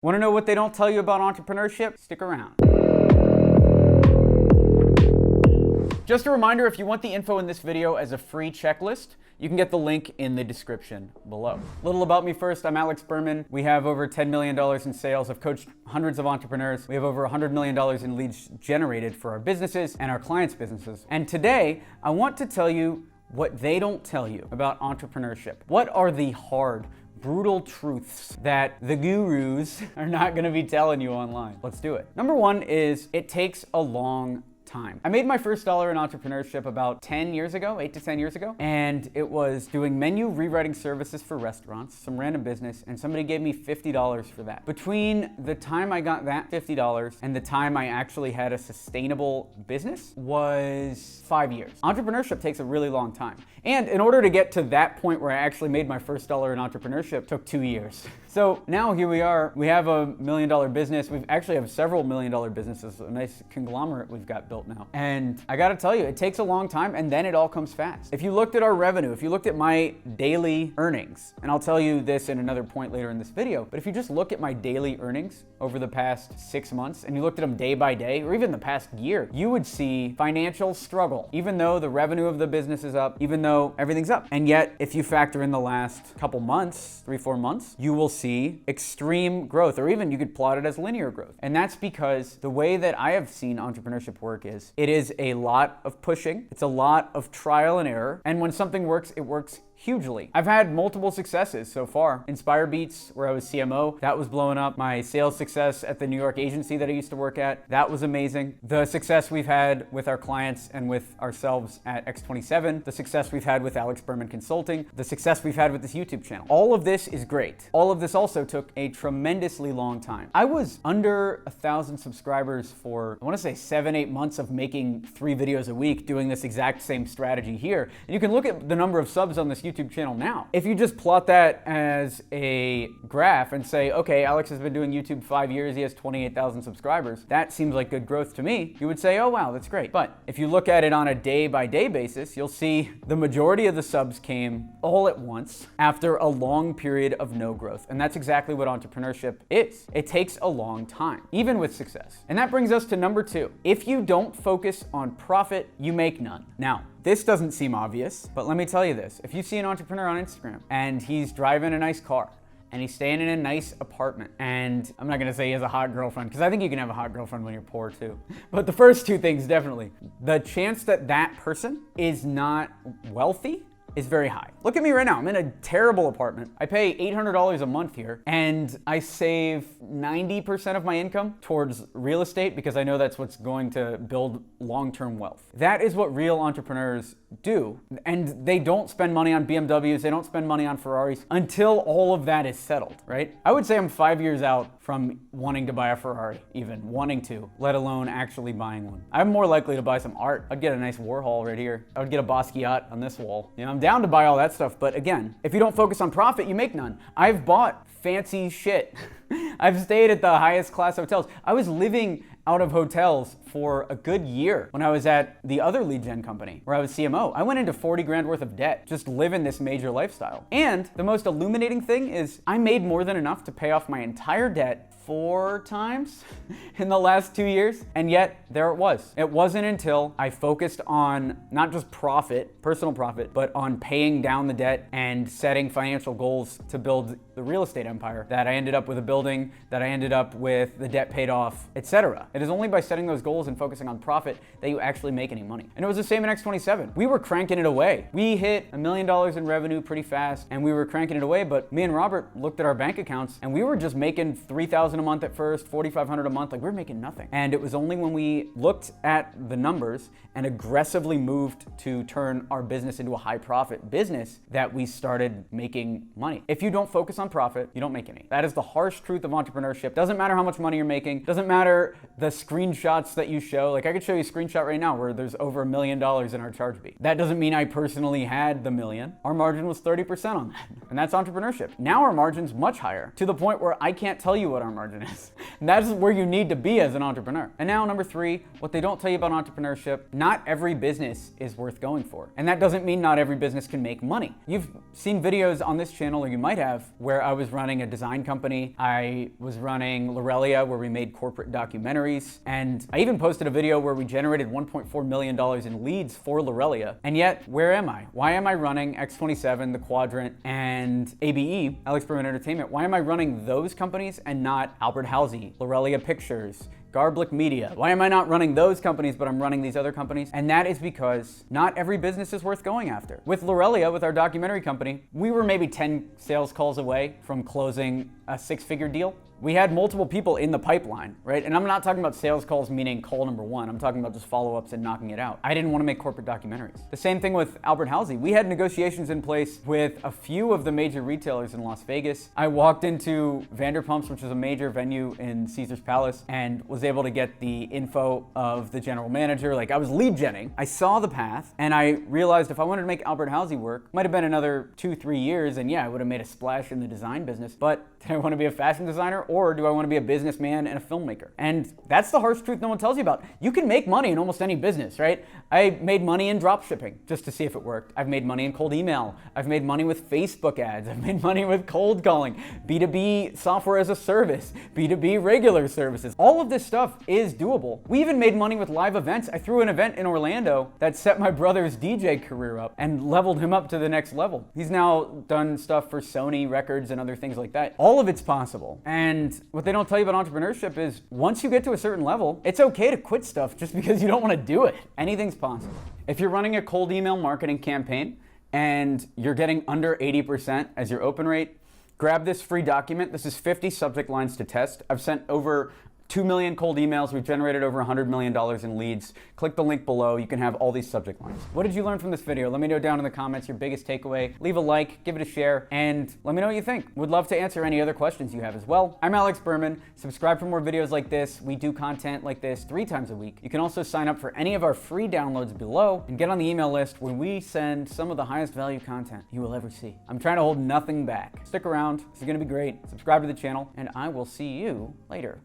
Want to know what they don't tell you about entrepreneurship? Stick around. Just a reminder, if you want the info in this video as a free checklist, you can get the link in the description below. Little about me first, I'm Alex Berman. We have over $10 million in sales. I've coached hundreds of entrepreneurs. We have over $100 million in leads generated for our businesses and our clients' businesses. And today, I want to tell you what they don't tell you about entrepreneurship. What are the hard, brutal truths that the gurus are not gonna be telling you online? Let's do it. Number one is it takes a long time. I made my first dollar in entrepreneurship about 10 years ago, 8 to 10 years ago, and it was doing menu rewriting services for restaurants, some random business, and somebody gave me $50 for that. Between the time I got that $50 and the time I actually had a sustainable business was 5 years. Entrepreneurship takes a really long time. And in order to get to that point where I actually made my first dollar in entrepreneurship, took 2 years. So now here we are, we have a $1 million business. We actually have several $1 million businesses, a nice conglomerate we've got built now. And I gotta tell you, it takes a long time and then it all comes fast. If you looked at our revenue, if you looked at my daily earnings, and I'll tell you this in another point later in this video, but if you just look at my daily earnings over the past 6 months and you looked at them day by day, or even the past year, you would see financial struggle, even though the revenue of the business is up, even though everything's up. And yet, if you factor in the last couple months, 3-4 months, you will see extreme growth, or even you could plot it as linear growth. And that's because the way that I have seen entrepreneurship work is it is a lot of pushing, it's a lot of trial and error, and when something works, it works hugely. I've had multiple successes so far. Inspire Beats, where I was CMO, that was blowing up. My sales success at the New York agency that I used to work at, that was amazing. The success we've had with our clients and with ourselves at X27, the success we've had with Alex Berman Consulting, the success we've had with this YouTube channel. All of this is great. All of this also took a tremendously long time. I was under 1,000 subscribers for, I wanna say 7-8 months of making 3 videos a week, doing this exact same strategy here. And you can look at the number of subs on this YouTube channel now. If you just plot that as a graph and say, okay, Alex has been doing YouTube 5 years, he has 28,000 subscribers, that seems like good growth to me, you would say, oh wow, that's great. But if you look at it on a day-by-day basis, you'll see the majority of the subs came all at once after a long period of no growth. And that's exactly what entrepreneurship is. It takes a long time, even with success. And that brings us to number 2. If you don't focus on profit, you make none. Now, this doesn't seem obvious, but let me tell you this. If you see an entrepreneur on Instagram and he's driving a nice car and he's staying in a nice apartment, and I'm not gonna say he has a hot girlfriend, because I think you can have a hot girlfriend when you're poor too. But the first 2 things, definitely. The chance that that person is not wealthy is very high. Look at me right now, I'm in a terrible apartment. I pay $800 a month here, and I save 90% of my income towards real estate because I know that's what's going to build long-term wealth. That is what real entrepreneurs do. And they don't spend money on BMWs, they don't spend money on Ferraris until all of that is settled, right? I would say I'm 5 years out from wanting to buy a Ferrari, even wanting to, let alone actually buying one. I'm more likely to buy some art. I'd get a nice Warhol right here. I would get a Basquiat on this wall. You know, I'm down to buy all that stuff, but again, if you don't focus on profit, you make none. I've bought fancy shit. I've stayed at the highest class hotels. I was living out of hotels for a good year when I was at the other lead gen company where I was CMO. I went into 40 grand worth of debt, just living this major lifestyle. And the most illuminating thing is I made more than enough to pay off my entire debt 4 times in the last 2 years, and yet there it was. It wasn't until I focused on not just profit, personal profit, but on paying down the debt and setting financial goals to build the real estate empire that I ended up with a building, that I ended up with the debt paid off, etc. It is only by setting those goals and focusing on profit that you actually make any money. And it was the same in X27. We were cranking it away. We hit $1 million in revenue pretty fast, and we were cranking it away, but me and Robert looked at our bank accounts and we were just making $3,000 a month at first, $4,500 a month, like we were making nothing. And it was only when we looked at the numbers and aggressively moved to turn our business into a high profit business that we started making money. If you don't focus on profit, you don't make any. That is the harsh truth of entrepreneurship. Doesn't matter how much money you're making, doesn't matter the screenshots that you show. Like I could show you a screenshot right now where there's over $1 million in our charge beat. That doesn't mean I personally had the million. Our margin was 30% on that. And that's entrepreneurship. Now our margin's much higher, to the point where I can't tell you what our margin is. And that's where you need to be as an entrepreneur. And now number 3, what they don't tell you about entrepreneurship, not every business is worth going for. And that doesn't mean not every business can make money. You've seen videos on this channel, or you might have, where I was running a design company. I was running Lorelia, where we made corporate documentaries. And I even posted a video where we generated $1.4 million in leads for Lorelia. And yet, where am I? Why am I running X27, The Quadrant, and ABE, Alex Berman Entertainment? Why am I running those companies and not Albert Halsey, Lorelia Pictures, Garblick Media? Why am I not running those companies, but I'm running these other companies? And that is because not every business is worth going after. With Lorelia, with our documentary company, we were maybe 10 sales calls away from closing a 6-figure deal. We had multiple people in the pipeline, right? And I'm not talking about sales calls meaning call number 1. I'm talking about just follow-ups and knocking it out. I didn't want to make corporate documentaries. The same thing with Albert Halsey. We had negotiations in place with a few of the major retailers in Las Vegas. I walked into Vanderpump's, which is a major venue in Caesar's Palace, and was able to get the info of the general manager. Like I was lead genning. I saw the path and I realized if I wanted to make Albert Halsey work, might have been another 2-3 years, and yeah, I would have made a splash in the design business. But did I want to be a fashion designer, or do I want to be a businessman and a filmmaker? And that's the harsh truth no one tells you about. You can make money in almost any business, right? I made money in drop shipping just to see if it worked. I've made money in cold email. I've made money with Facebook ads. I've made money with cold calling, B2B software as a service, B2B regular services. All of this stuff is doable. We even made money with live events. I threw an event in Orlando that set my brother's DJ career up and leveled him up to the next level. He's now done stuff for Sony Records and other things like that. All of it's possible. And what they don't tell you about entrepreneurship is once you get to a certain level, it's okay to quit stuff just because you don't want to do it. Anything's possible. If you're running a cold email marketing campaign and you're getting under 80% as your open rate, grab this free document. This is 50 subject lines to test. I've sent over 2 million cold emails. We've generated over $100 million in leads. Click the link below. You can have all these subject lines. What did you learn from this video? Let me know down in the comments your biggest takeaway. Leave a like, give it a share, and let me know what you think. Would love to answer any other questions you have as well. I'm Alex Berman. Subscribe for more videos like this. We do content like this 3 times a week. You can also sign up for any of our free downloads below and get on the email list when we send some of the highest value content you will ever see. I'm trying to hold nothing back. Stick around. This is going to be great. Subscribe to the channel, and I will see you later.